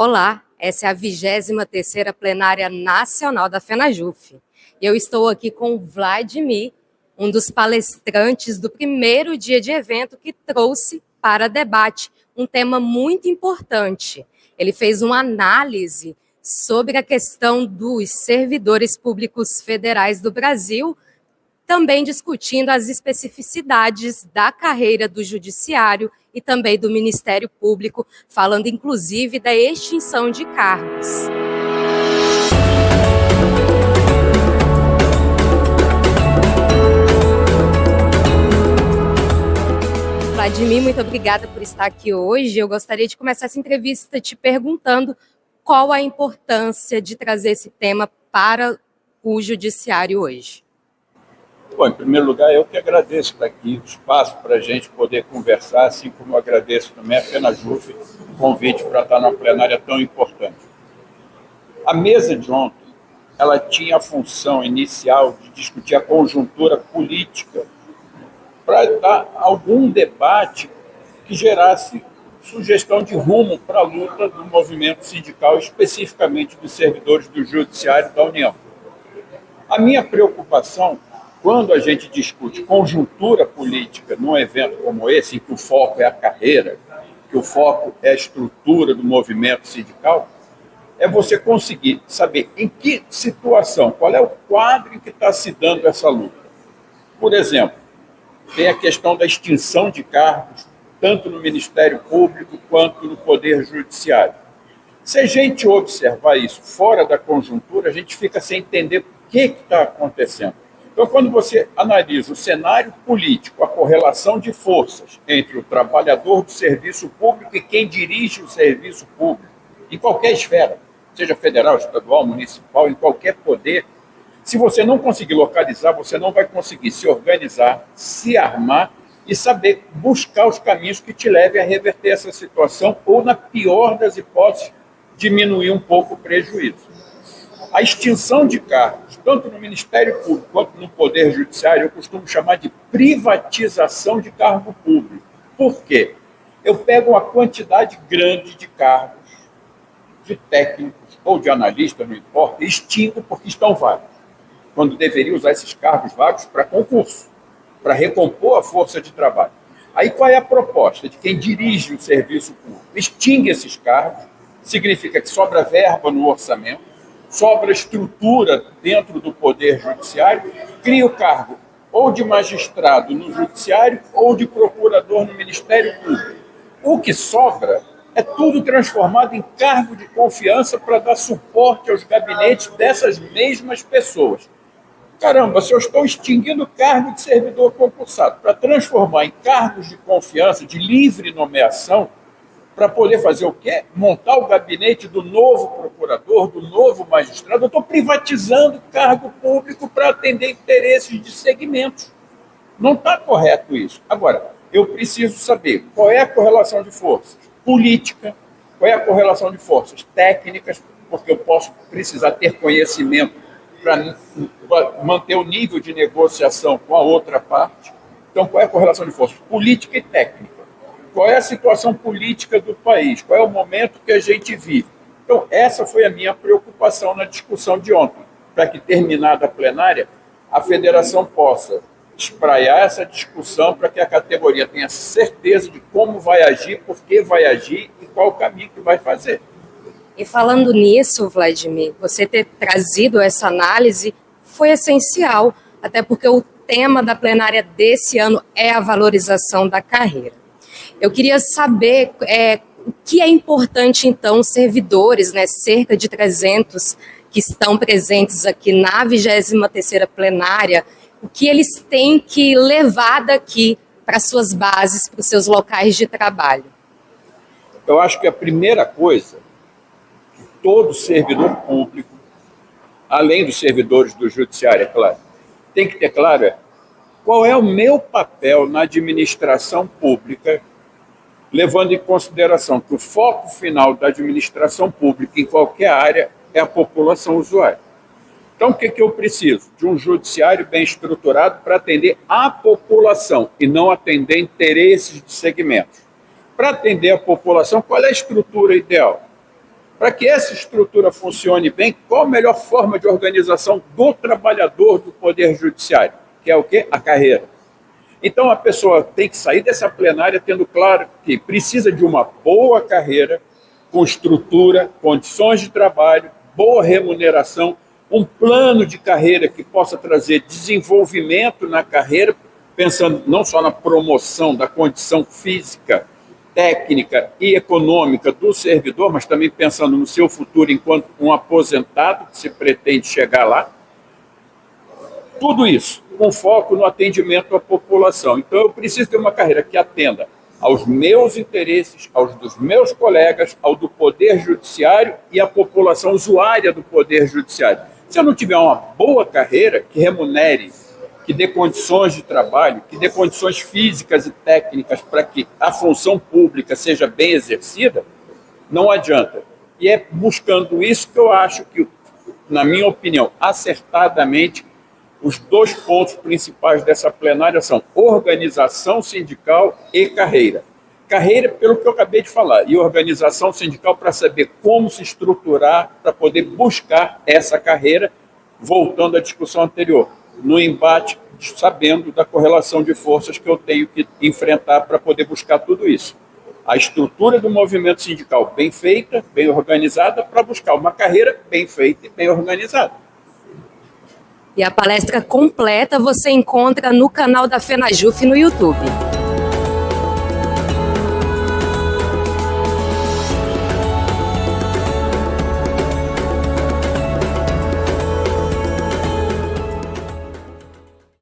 Olá, essa é a 23ª Plenária Nacional da FENAJUF. Eu estou aqui com o Vladimir, um dos palestrantes do primeiro dia de evento que trouxe para debate um tema muito importante. Ele fez uma análise sobre a questão dos servidores públicos federais do Brasil, também discutindo as especificidades da carreira do Judiciário e também do Ministério Público, falando inclusive da extinção de cargos. Vladimir, muito obrigada por estar aqui hoje. Eu gostaria de começar essa entrevista te perguntando qual a importância de trazer esse tema para o Judiciário hoje. Bom, em primeiro lugar, eu que agradeço estar aqui, o espaço para a gente poder conversar, assim como eu agradeço também a FENAJUF o convite para estar numa plenária tão importante. A mesa de ontem, ela tinha a função inicial de discutir a conjuntura política para dar algum debate que gerasse sugestão de rumo para a luta do movimento sindical, especificamente dos servidores do Judiciário da União. A minha preocupação, quando a gente discute conjuntura política num evento como esse, em que o foco é a carreira, que o foco é a estrutura do movimento sindical, é você conseguir saber em que situação, qual é o quadro em que está se dando essa luta. Por exemplo, tem a questão da extinção de cargos, tanto no Ministério Público quanto no Poder Judiciário. Se a gente observar isso fora da conjuntura, a gente fica sem entender o que está acontecendo. Então, quando você analisa o cenário político, a correlação de forças entre o trabalhador do serviço público e quem dirige o serviço público, em qualquer esfera, seja federal, estadual, municipal, em qualquer poder, se você não conseguir localizar, você não vai conseguir se organizar, se armar e saber buscar os caminhos que te levem a reverter essa situação ou, na pior das hipóteses, diminuir um pouco o prejuízo. A extinção de cargos, tanto no Ministério Público quanto no Poder Judiciário, eu costumo chamar de privatização de cargo público. Por quê? Eu pego uma quantidade grande de cargos, de técnicos ou de analistas, não importa, e extingo porque estão vagos, quando deveria usar esses cargos vagos para concurso, para recompor a força de trabalho. Aí qual é a proposta de quem dirige o serviço público? Extingue esses cargos, significa que sobra verba no orçamento, sobra estrutura dentro do Poder Judiciário, cria o cargo ou de magistrado no Judiciário ou de procurador no Ministério Público. O que sobra é tudo transformado em cargo de confiança para dar suporte aos gabinetes dessas mesmas pessoas. Caramba, se eu estou extinguindo o cargo de servidor concursado para transformar em cargos de confiança, de livre nomeação, para poder fazer o quê? Montar o gabinete do novo procurador, do novo magistrado. Eu estou privatizando o cargo público para atender interesses de segmentos. Não está correto isso. Agora, eu preciso saber qual é a correlação de forças política, qual é a correlação de forças técnicas, porque eu posso precisar ter conhecimento para manter o nível de negociação com a outra parte. Então, qual é a correlação de forças política e técnica? Qual é a situação política do país? Qual é o momento que a gente vive? Então, essa foi a minha preocupação na discussão de ontem, para que, terminada a plenária, a federação possa espraiar essa discussão para que a categoria tenha certeza de como vai agir, por que vai agir e qual o caminho que vai fazer. E falando nisso, Vladimir, você ter trazido essa análise foi essencial, até porque o tema da plenária desse ano é a valorização da carreira. Eu queria saber o que é importante, então, os servidores, cerca de 300 que estão presentes aqui na 23ª plenária, o que eles têm que levar daqui para suas bases, para os seus locais de trabalho? Eu acho que a primeira coisa que todo servidor público, além dos servidores do Judiciário, é claro, tem que ter claro qual é o meu papel na administração pública, levando em consideração que o foco final da administração pública em qualquer área é a população usuária. Então, o que eu preciso? De um judiciário bem estruturado para atender a população e não atender interesses de segmentos. Para atender a população, qual é a estrutura ideal? Para que essa estrutura funcione bem, qual a melhor forma de organização do trabalhador do Poder Judiciário? Que é o quê? A carreira. Então, a pessoa tem que sair dessa plenária tendo claro que precisa de uma boa carreira, com estrutura, condições de trabalho, boa remuneração, um plano de carreira que possa trazer desenvolvimento na carreira, pensando não só na promoção da condição física, técnica e econômica do servidor, mas também pensando no seu futuro enquanto um aposentado que se pretende chegar lá. Tudo isso com foco no atendimento à população. Então, eu preciso ter uma carreira que atenda aos meus interesses, aos dos meus colegas, ao do Poder Judiciário e à população usuária do Poder Judiciário. Se eu não tiver uma boa carreira que remunere, que dê condições de trabalho, que dê condições físicas e técnicas para que a função pública seja bem exercida, não adianta. E é buscando isso que eu acho que, na minha opinião, acertadamente, os 2 pontos principais dessa plenária são organização sindical e carreira. Carreira, pelo que eu acabei de falar, e organização sindical para saber como se estruturar para poder buscar essa carreira, voltando à discussão anterior, no embate, sabendo da correlação de forças que eu tenho que enfrentar para poder buscar tudo isso. A estrutura do movimento sindical bem feita, bem organizada, para buscar uma carreira bem feita e bem organizada. E a palestra completa você encontra no canal da FenaJuF no YouTube.